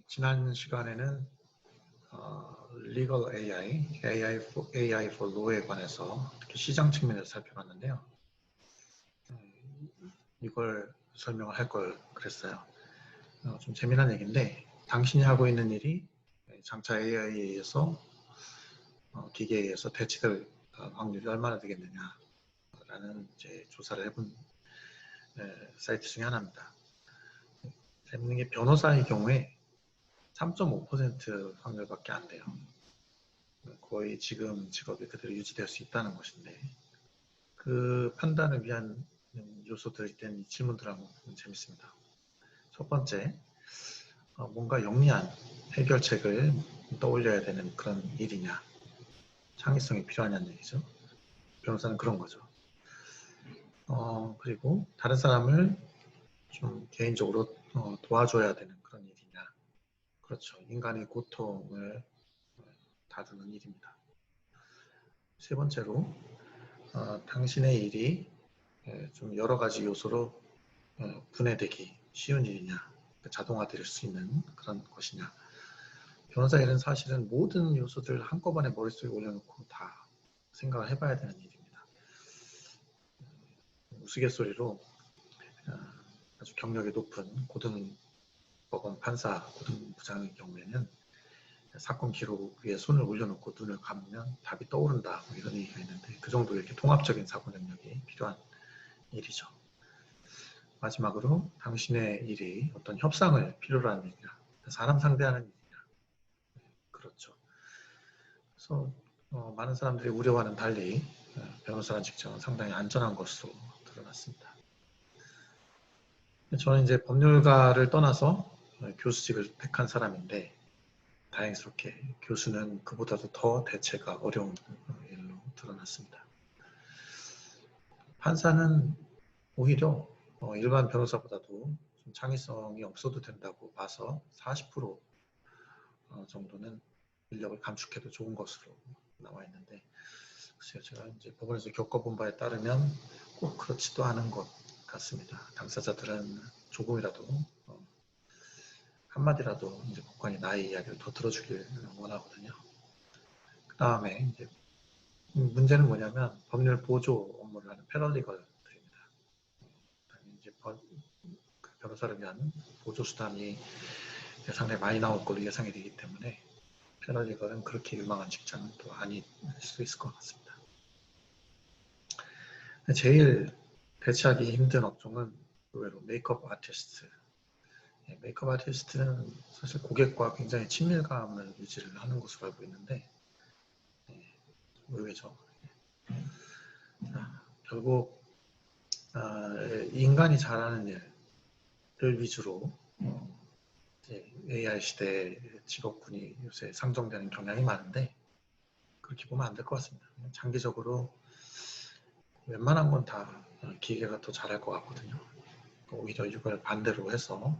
지난 시간에는 Legal AI for Law에 관해서 특히 시장 측면에서 살펴봤는데요. 이걸 설명을 할 걸 그랬어요. 좀 재미난 얘기인데, 당신이 하고 있는 일이 장차 AI에 의해서 기계에 의해서 대체될 확률이 얼마나 되겠느냐라는 이제 조사를 해본 사이트 중에 하나입니다. 재밌는 게 변호사의 경우에 3.5% 확률밖에 안 돼요. 거의 지금 직업이 그대로 유지될 수 있다는 것인데, 그 판단을 위한 요소들이 된 이 질문들하고 재밌습니다. 첫 번째, 뭔가 영리한 해결책을 떠올려야 되는 그런 일이냐, 창의성이 필요하냐는 얘기죠. 변호사는 그런 거죠. 그리고 다른 사람을 좀 개인적으로 도와줘야 되는 그런 일이냐, 그렇죠. 인간의 고통을 다루는 일입니다. 세 번째로, 당신의 일이 좀 여러 가지 요소로 분해되기 쉬운 일이냐, 자동화될 수 있는 그런 것이냐. 변호사 일은 사실은 모든 요소들을 한꺼번에 머릿속에 올려놓고 다 생각을 해봐야 되는 일입니다. 우스갯소리로 아주 경력이 높은 고등법원 판사, 고등부장의 경우에는 사건 기록 위에 손을 올려놓고 눈을 감으면 답이 떠오른다, 뭐 이런 얘기가 있는데, 그 정도 이렇게 통합적인 사고 능력이 필요한 일이죠. 마지막으로, 당신의 일이 어떤 협상을 필요로 하는 일이냐, 사람 상대하는 일이냐. 그렇죠. 그래서 많은 사람들이 우려와는 달리 변호사라는 직장은 상당히 안전한 것으로 드러났습니다. 저는 이제 법률가를 떠나서 교수직을 택한 사람인데, 다행스럽게 교수는 그보다도 더 대체가 어려운 일로 드러났습니다. 판사는 오히려 일반 변호사보다도 좀 창의성이 없어도 된다고 봐서 40% 정도는 인력을 감축해도 좋은 것으로 나와 있는데, 글쎄요, 제가 이제 법원에서 겪어본 바에 따르면 꼭 그렇지도 않은 것 같습니다. 당사자들은 조금이라도 한마디라도 이제 법관이 나의 이야기를 더 들어주길 원하거든요. 그 다음에 이제 문제는 뭐냐면 법률 보조 업무를 하는 패럴리걸들입니다. 이제 변호사를 위한 보조 수단이 상당히 많이 나올 걸로 예상이 되기 때문에 패럴리걸은 그렇게 유망한 직장은 또 아닐 수도 있을 것 같습니다. 제일 대체하기 힘든 업종은 의외로 메이크업 아티스트. 메이크업 아티스트는 사실 고객과 굉장히 친밀감을 유지를 하는 것으로 알고 있는데, 의외죠. 결국 인간이 잘하는 일을 위주로 AI 시대 직업군이 요새 상정되는 경향이 많은데, 그렇게 보면 안 될 것 같습니다. 장기적으로 웬만한 건 다 기계가 더 잘할 것 같거든요. 오히려 이걸 반대로 해서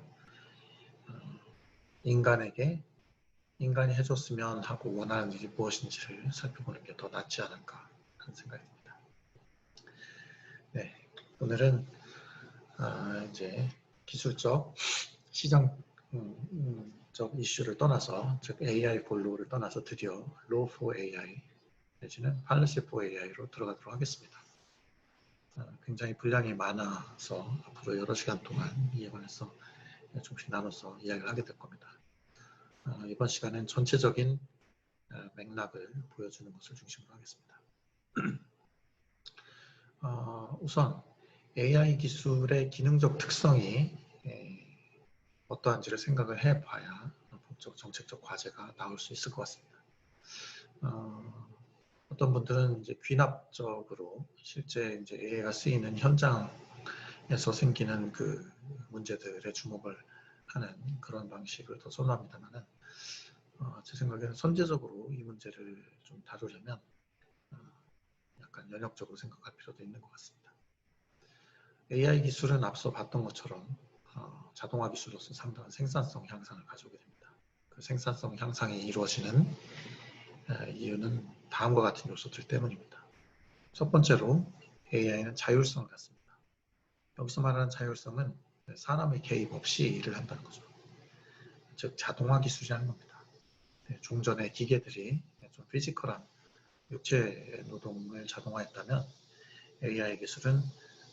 인간이 해줬으면 하고 원하는 일이 무엇인지를 살펴보는 게 더 낫지 않을까 하는 생각이 듭니다. 네, 오늘은 이제 기술적, 시장적 이슈를 떠나서, 즉 AI for Law를 떠나서 드디어 Law for AI 내지는 Policy for AI로 들어가도록 하겠습니다. 굉장히 분량이 많아서 앞으로 여러 시간 동안 이에 관해서 조금씩 나눠서 이야기를 하게 될 겁니다. 이번 시간은 전체적인 맥락을 보여주는 것을 중심으로 하겠습니다. 우선 AI 기술의 기능적 특성이 어떠한지를 생각을 해봐야 법적 정책적 과제가 나올 수 있을 것 같습니다. 어떤 분들은 이제 귀납적으로 실제 이제 AI가 쓰이는 현장에서 생기는 그 문제들에 주목을 하는 그런 방식을 더 선호합니다만은, 제 생각에는 선제적으로 이 문제를 좀 다루려면 약간 연역적으로 생각할 필요도 있는 것 같습니다. AI 기술은 앞서 봤던 것처럼 자동화 기술로서 상당한 생산성 향상을 가져오게 됩니다. 그 생산성 향상이 이루어지는 이유는 다음과 같은 요소들 때문입니다. 첫 번째로 AI는 자율성을 갖습니다. 여기서 말하는 자율성은 사람의 개입 없이 일을 한다는 거죠. 즉 자동화 기술이라는 겁니다. 종전에 기계들이 좀 피지컬한 육체 노동을 자동화했다면 AI 기술은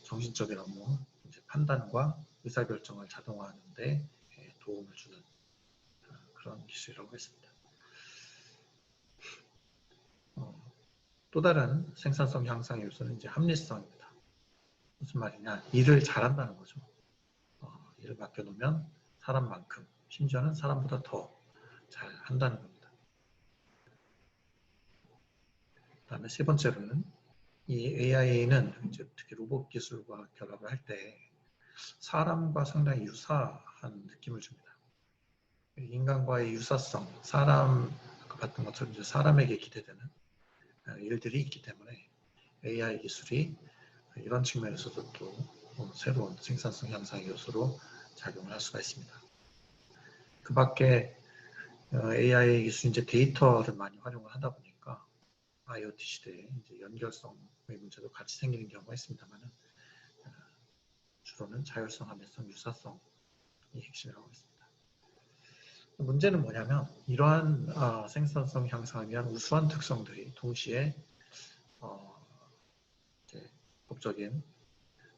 정신적인 업무, 이제 판단과 의사결정을 자동화하는 데 도움을 주는 그런 기술이라고 했습니다. 또 다른 생산성 향상의 요소는 이제 합리성입니다. 무슨 말이냐? 일을 잘한다는 거죠. 일을 맡겨놓으면 사람만큼, 심지어는 사람보다 더 잘 한다는 겁니다. 그 다음에 세 번째로는 이 AI는 이제 특히 로봇 기술과 결합을 할 때 사람과 상당히 유사한 느낌을 줍니다. 인간과의 유사성, 사람, 아까 봤던 것처럼 이제 사람에게 기대되는 일들이 있기 때문에 AI 기술이 이런 측면에서도 또 새로운 생산성 향상의 요소로 작용을 할 수가 있습니다. 그 밖에 AI 기술이 이제 데이터를 많이 활용을 하다 보니까 IoT 시대에 이제 연결성의 문제도 같이 생기는 경우가 있습니다만 주로는 자율성, 합리성, 유사성이 핵심이라고 했습니다. 문제는 뭐냐면 이러한 생산성 향상을 위한 우수한 특성들이 동시에 이제 법적인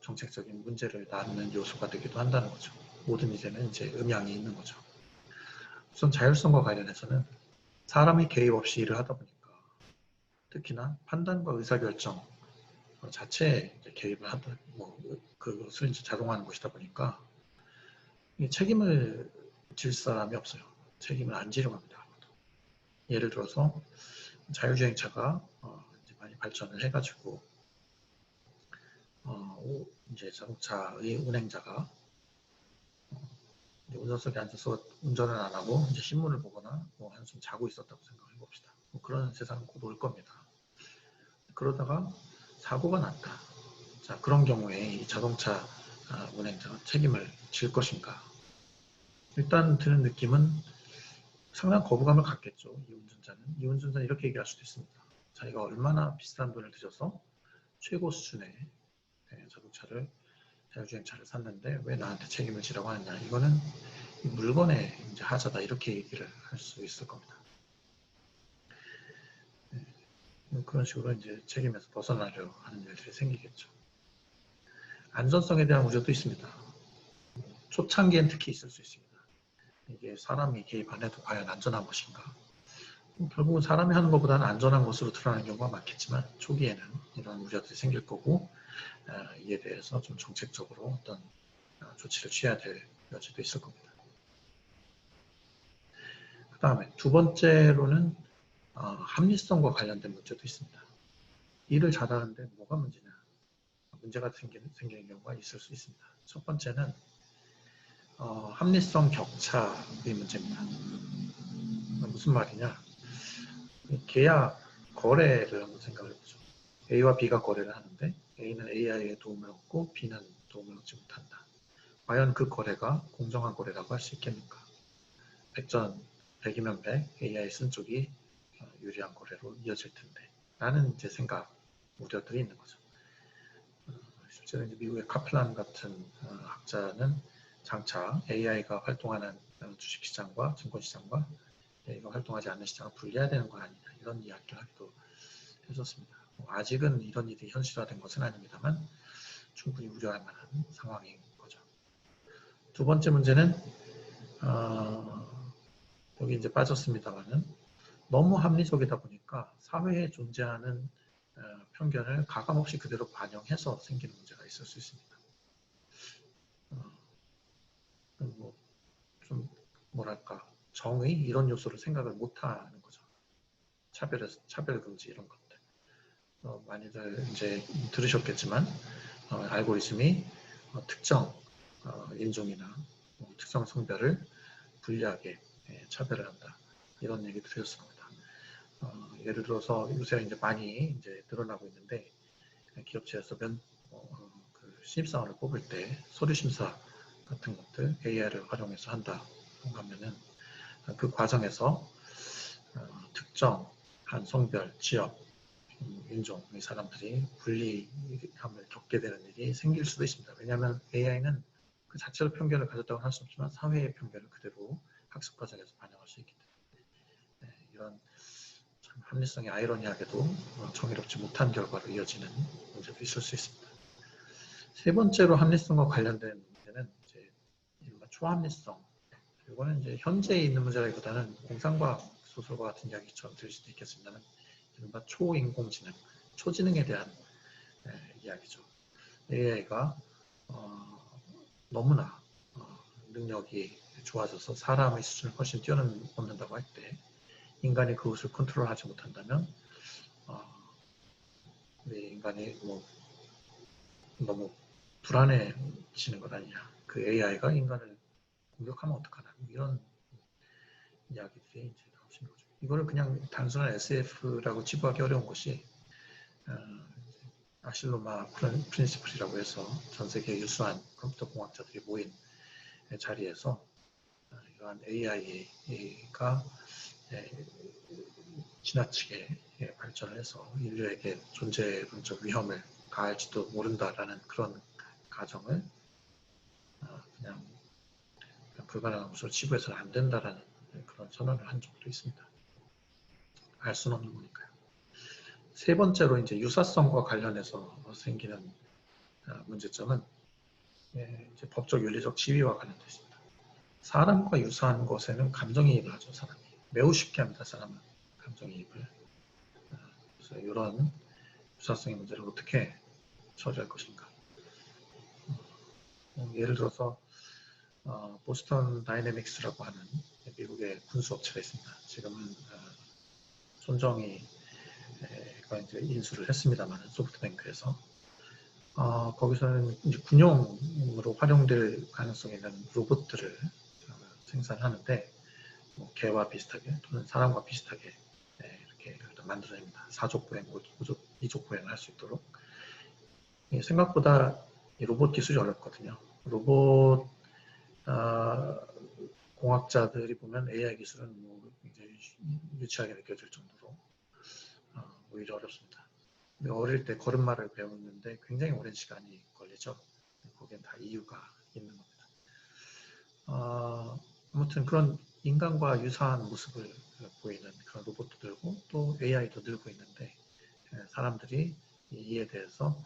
정책적인 문제를 낳는 요소가 되기도 한다는 거죠. 모든 일에는 이제 음양이 있는 거죠. 우선 자율성과 관련해서는 사람이 개입 없이 일을 하다 보니까 특히나 판단과 의사결정 자체에 개입을 하다, 그것을 이제 자동화하는 것이다 보니까 책임을 질 사람이 없어요. 책임을 안 지려고 합니다. 예를 들어서 자율주행차가 이제 많이 발전을 해가지고 이제 자동차의 운행자가 운전석에 앉아서 운전을 안 하고 이제 신문을 보거나 한숨 자고 있었다고 생각해 봅시다. 그런 세상은 곧 올 겁니다. 그러다가 사고가 났다. 자, 그런 경우에 이 자동차 운행자가 책임을 질 것인가? 일단 드는 느낌은 상당한 거부감을 갖겠죠. 이 운전자는 이렇게 얘기할 수도 있습니다. 자기가 얼마나 비싼 돈을 들여서 최고 수준의 자동차를 자율주행차를 샀는데 왜 나한테 책임을 지라고 하느냐. 이거는 이 물건의 이제 하자다 이렇게 얘기를 할 수 있을 겁니다. 그런 식으로 이제 책임에서 벗어나려 하는 일들이 생기겠죠. 안전성에 대한 우려도 있습니다. 초창기엔 특히 있을 수 있습니다. 이게 사람이 개입 안 해도 과연 안전한 것인가? 결국은 사람이 하는 것보다는 안전한 것으로 드러나는 경우가 많겠지만 초기에는 이런 우려들이 생길 거고 이에 대해서 좀 정책적으로 어떤 조치를 취해야 될 여지도 있을 겁니다. 그 다음에 두 번째로는 합리성과 관련된 문제도 있습니다. 일을 잘하는데 뭐가 문제냐? 문제가 생기는 경우가 있을 수 있습니다. 첫 번째는 합리성 격차의 문제입니다. 무슨 말이냐? 계약 거래를 한번 생각해 보죠. A와 B가 거래를 하는데 A는 AI의 도움을 얻고 B는 도움을 얻지 못한다. 과연 그 거래가 공정한 거래라고 할 수 있겠는가? 100이면 100, AI 쓴 쪽이 유리한 거래로 이어질 텐데 라는 이제 생각, 우려들이 있는 거죠. 실제로 이제 미국의 카플란 같은 학자는 장차 AI가 활동하는 주식시장과 증권시장과 AI가 활동하지 않는 시장을 분리해야 되는 거 아니냐 이런 이야기를 하기도 했었습니다. 아직은 이런 일이 현실화된 것은 아닙니다만 충분히 우려할 만한 상황인 거죠. 두 번째 문제는 여기 이제 빠졌습니다만은 너무 합리적이다 보니까 사회에 존재하는 편견을 가감없이 그대로 반영해서 생기는 문제가 있을 수 있습니다. 좀 뭐랄까 정의 이런 요소를 생각을 못하는 거죠. 차별금지 이런 것들. 많이들 이제 들으셨겠지만 알고리즘이 특정 인종이나 특정 성별을 불리하게 차별을 한다. 이런 얘기 들으셨을 겁니다. 예를 들어서 요새 이제 많이 이제 드러나고 있는데 기업체에서 그 신입사원을 뽑을 때 서류 심사 같은 것들 AI를 활용해서 한다 하면은 그 과정에서 특정한 성별, 지역, 인종의 사람들이 불리함을 겪게 되는 일이 생길 수도 있습니다. 왜냐하면 AI는 그 자체로 편견을 가졌다고 할 수 없지만 사회의 편견을 그대로 학습 과정에서 반영할 수 있기 때문에 이런 참 합리성이 아이러니하게도 정의롭지 못한 결과로 이어지는 문제도 있을 수 있습니다. 세 번째로 합리성과 관련된 문제는 이제 이른바 초합리성. 이거는 이제 현재에 있는 문제라기보다는 공상과학 소설과 같은 이야기처럼 들릴 수도 있겠습니다만 이른바 초인공지능, 초지능에 대한 이야기죠. AI가 너무나 능력이 좋아져서 사람의 수준을 훨씬 뛰어넘는다고 할 때 인간이 그것을 컨트롤하지 못한다면 우리 인간이 너무 불안해지는 것 아니냐. 그 AI가 인간을 공격하면 어떡하나. 이런 이야기들이 이제 나오신 거죠. 이거를 그냥 단순한 SF라고 치부하기 어려운 것이 아실로마 프린시플이라고 해서 전 세계 유수한 컴퓨터 공학자들이 모인 자리에서 이러한 AI가 지나치게 발전을 해서 인류에게 존재론적 위험을 가할지도 모른다라는 그런 가정을 그냥 불가능한 것으로 치부해서는 안 된다라는 그런 선언을 한 적도 있습니다. 알 수는 없는 거니까요. 세 번째로 이제 유사성과 관련해서 생기는 문제점은 이제 법적 윤리적 지위와 관련되어 있습니다. 사람과 유사한 것에는 감정이입을 하죠. 사람이 매우 쉽게 합니다. 사람은 감정이입을. 그래서 이런 유사성의 문제를 어떻게 처리할 것인가. 예를 들어서 보스턴 다이내믹스라고 하는 미국의 군수업체가 있습니다. 지금은 손정희가 이제 인수를 했습니다만 소프트뱅크에서 거기서는 이제 군용으로 활용될 가능성이 있는 로봇들을 생산하는데 개와 비슷하게 또는 사람과 비슷하게 이렇게 만들어냅니다. 4족 보행, 2족 보행을 할 수 있도록. 생각보다 이 로봇 기술이 어렵거든요. 로봇 공학자들이 보면 AI 기술은 굉장히 유치하게 느껴질 정도로 오히려 어렵습니다. 어릴 때 걸음마를 배우는데 굉장히 오랜 시간이 걸리죠. 거기엔 다 이유가 있는 겁니다. 아무튼 그런 인간과 유사한 모습을 보이는 그런 로봇도 늘고 또 AI도 늘고 있는데 사람들이 이에 대해서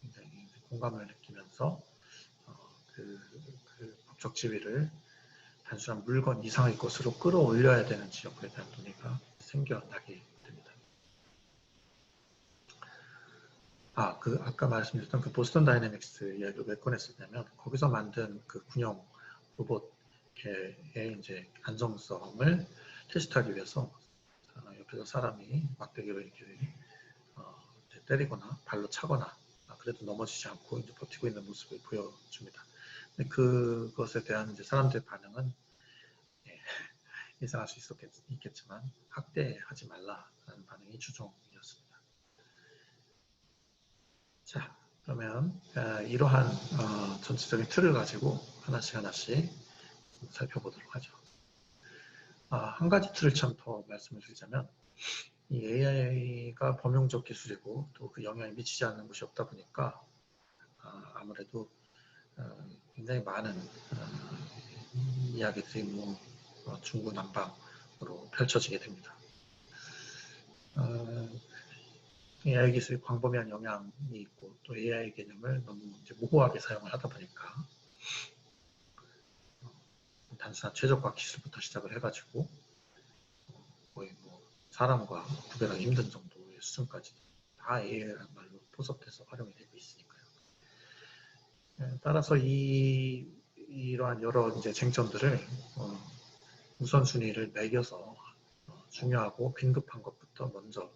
굉장히 공감을 느끼면서 그 법적 지위를 단순한 물건 이상의 것으로 끌어올려야 되는지 여부에 대한 논의가 생겨나게 됩니다. 아까 말씀드렸던 그 보스턴 다이내믹스 이야기를 왜 꺼냈었냐면 거기서 만든 그 군용 로봇의 이제 안정성을 테스트하기 위해서 옆에서 사람이 막대기로 이렇게 때리거나 발로 차거나 그래도 넘어지지 않고 이제 버티고 있는 모습을 보여줍니다. 근데 그것에 대한 이제 사람들의 반응은 예상할 수 있겠지만 학대하지 말라라는 반응이 주종이었습니다. 자, 그러면 이러한 전체적인 틀을 가지고 하나씩 살펴보도록 하죠. 한 가지 틀을 참 더 말씀을 드리자면 이 AI가 범용적 기술이고 또 그 영향이 미치지 않는 것이 없다 보니까 아무래도 굉장히 많은 이야기들이 중구난방으로 펼쳐지게 됩니다. AI 기술이 광범위한 영향이 있고 또 AI 개념을 너무 이제 모호하게 사용을 하다 보니까 단순한 최적화 기술부터 시작을 해가지고 거의 사람과 구별하기 힘든 정도의 수준까지 다 AI라는 말로 포섭돼서 활용이 되고 있으니까요. 따라서 이러한 여러 이제 쟁점들을 우선순위를 매겨서 중요하고 긴급한 것부터 먼저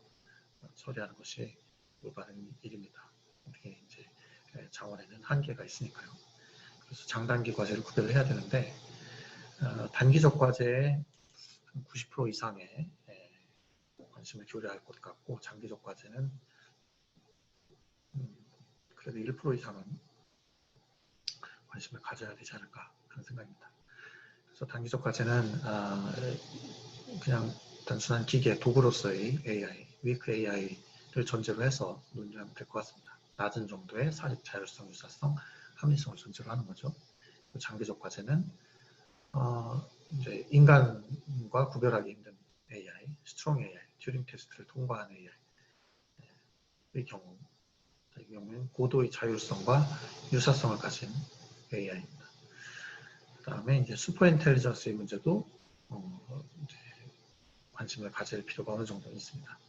처리하는 것이 올바른 일입니다. 이게 이제 자원에는 한계가 있으니까요. 그래서 장단기 과제를 구별을 해야 되는데 단기적 과제에 90% 이상의 관심을 기울여야 할 것 같고 장기적 과제는 그래도 1% 이상은 관심을 가져야 되지 않을까 하는 생각입니다. 그래서 단기적 과제는 그냥 단순한 기계 도구로서의 AI, weak AI를 전제로 해서 논의하면 될 것 같습니다. 낮은 정도의 사직 자율성, 유사성, 합리성을 전제로 하는 거죠. 장기적 과제는 이제 인간과 구별하기 힘든 AI, 스트롱 AI, 튜링 테스트를 통과한 AI의 경우는 고도의 자율성과 유사성을 가진 AI입니다. 그 다음에 이제 슈퍼 인텔리전스의 문제도 이제 관심을 가질 필요가 어느 정도 있습니다.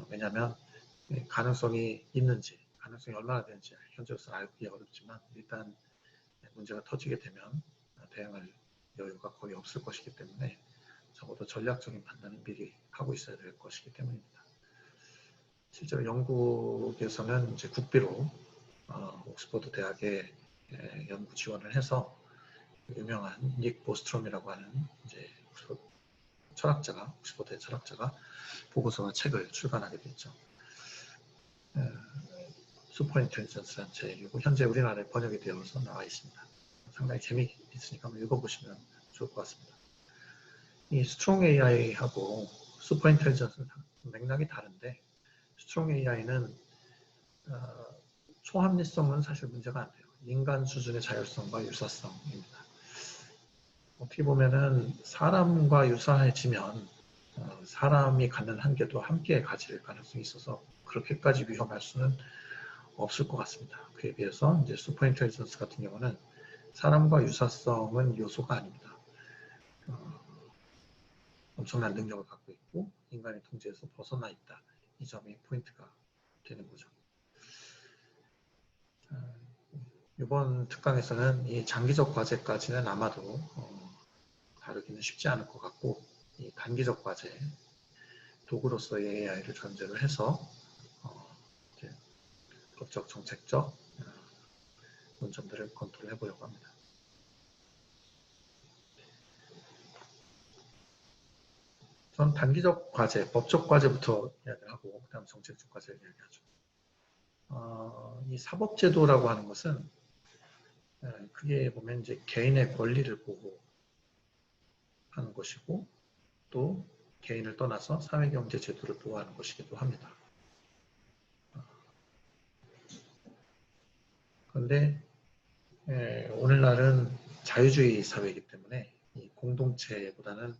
왜냐하면 가능성이 있는지, 가능성이 얼마나 되는지 현재로서는 알기 어렵지만 일단 문제가 터지게 되면 대응할 여유가 거의 없을 것이기 때문에 적어도 전략적인 판단을 미리 하고 있어야 될 것이기 때문입니다. 실제로 영국에서는 이제 국비로 옥스퍼드 대학에 연구 지원을 해서 유명한 닉 보스트롬이라고 하는 이제 철학자가, 옥스퍼드의 철학자가 보고서와 책을 출간하게 됐죠. 슈퍼 인텔리전스라는 책이고 현재 우리나라에 번역이 되어서 나와 있습니다. 상당히 재미있으니까 한번 읽어보시면 좋을 것 같습니다. 이 스트롱 AI하고 슈퍼 인텔리전스는 맥락이 다른데 스트롱 AI는 초합리성은 사실 문제가 안 돼요. 인간 수준의 자율성과 유사성입니다. 어떻게 보면은 사람과 유사해지면 사람이 갖는 한계도 함께 가질 가능성이 있어서 그렇게까지 위험할 수는 없을 것 같습니다. 그에 비해서 이제 슈퍼 인텔리전스 같은 경우는 사람과 유사성은 요소가 아닙니다. 엄청난 능력을 갖고 있고 인간의 통제에서 벗어나 있다. 이 점이 포인트가 되는 거죠. 이번 특강에서는 이 장기적 과제까지는 아마도 다루기는 쉽지 않을 것 같고 이 단기적 과제, 도구로서의 AI를 전제로 해서 법적, 정책적 논점들을 검토를 해보려고 합니다. 전 단기적 과제, 법적 과제부터 이야기를 하고 그 다음 정책적 과제를 이야기하죠. 이 사법제도라고 하는 것은 크게 보면 이제 개인의 권리를 보호하는 것이고 또 개인을 떠나서 사회경제 제도를 보호하는 것이기도 합니다. 그런데 오늘날은 자유주의 사회이기 때문에 이 공동체보다는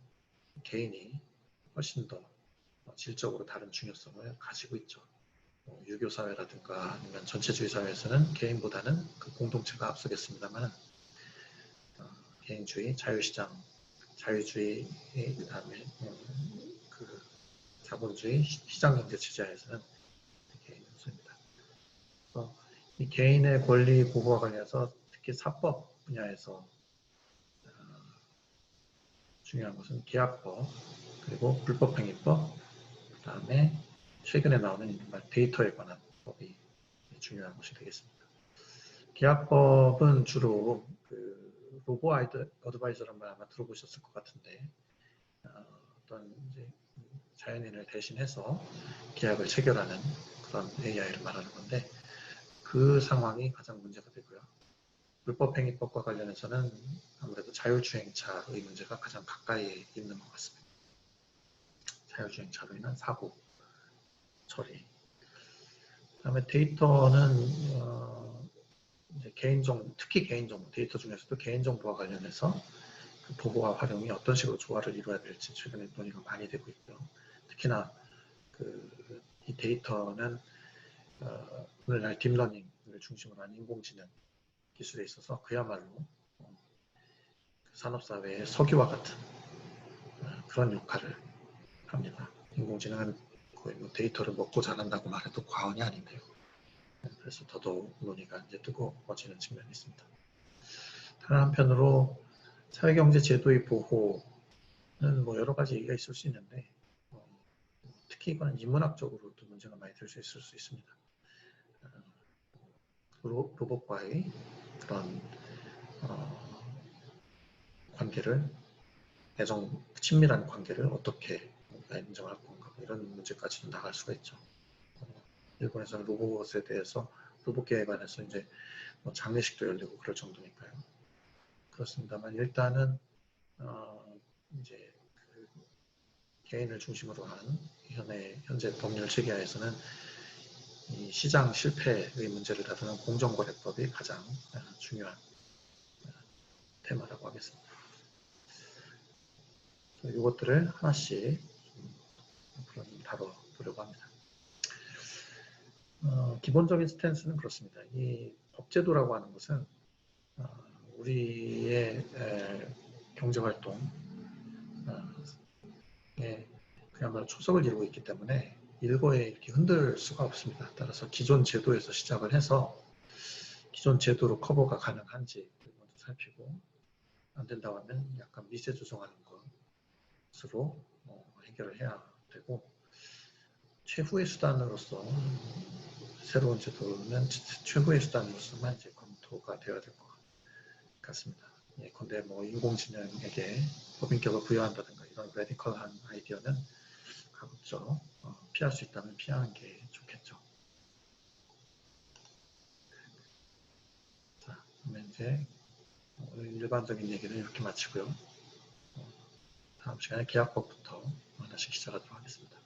개인이 훨씬 더 질적으로 다른 중요성을 가지고 있죠. 유교 사회라든가 아니면 전체주의 사회에서는 개인보다는 그 공동체가 앞서겠습니다만 개인주의, 자유시장, 자유주의, 그다음에 그 자본주의, 시장경제 체제에서는 개인이 우선입니다. 그래서 이 개인의 권리 보호와 관련해서 특히 사법 분야에서 중요한 것은 계약법, 그리고 불법행위법, 그 다음에 최근에 나오는 데이터에 관한 법이 중요한 것이 되겠습니다. 계약법은 주로 그 로보 어드바이저라는 말 아마 들어보셨을 것 같은데 어떤 이제 자연인을 대신해서 계약을 체결하는 그런 AI를 말하는 건데 그 상황이 가장 문제가 되고요. 불법행위법과 관련해서는 아무래도 자율주행차의 문제가 가장 가까이 있는 것 같습니다. 자율주행차로 인한 사고 처리. 그다음에 데이터는 이제 개인정보, 특히 개인정보, 데이터 중에서도 개인정보와 관련해서 그 보호와 활용이 어떤 식으로 조화를 이루어야 될지 최근에 논의가 많이 되고 있고요. 특히나 이 데이터는 오늘날 딥러닝을 중심으로 한 인공지능 기술에 있어서 그야말로 산업사회의 석유와 같은 그런 역할을 합니다. 인공지능은 거의 뭐 데이터를 먹고 자란다고 말해도 과언이 아닌데요. 그래서 더더욱 논의가 이제 뜨거워지는 측면이 있습니다. 다른 한편으로 사회경제 제도의 보호는 뭐 여러 가지 얘기가 있을 수 있는데 특히 이거는 인문학적으로도 문제가 많이 될 수 있을 수 있습니다. 로봇과의 그런 관계를 친밀한 관계를 어떻게 인정할 건가 이런 문제까지도 나갈 수가 있죠. 일본에서는 로봇에 대해서 로봇계에 관해서 이제 뭐 장례식도 열리고 그럴 정도니까요. 그렇습니다만 일단은 이제 그 개인을 중심으로 한 현재 법률 체계하에서는 이 시장 실패의 문제를 다루는 공정거래법이 가장 중요한 테마라고 하겠습니다. 이것들을 하나씩 앞으로 좀 다뤄보려고 합니다. 기본적인 스탠스는 그렇습니다. 이 법제도라고 하는 것은 우리의 경제활동에 그야말로 초석을 이루고 있기 때문에 일거에 이렇게 흔들 수가 없습니다. 따라서 기존 제도에서 시작을 해서 기존 제도로 커버가 가능한지 먼저 살피고, 안 된다고 하면 약간 미세 조정하는 것으로 해결을 해야 되고, 최후의 수단으로서 새로운 제도는 최후의 수단으로서만 이제 검토가 되어야 될 것 같습니다. 예컨대 뭐 인공지능에게 법인격을 부여한다든가 이런 레디컬한 아이디어는 가급적 피할 수 있다면 피하는 게 좋겠죠. 자, 그러면 이제 오늘 일반적인 얘기는 이렇게 마치고요. 다음 시간에 계약법부터 하나씩 시작하도록 하겠습니다.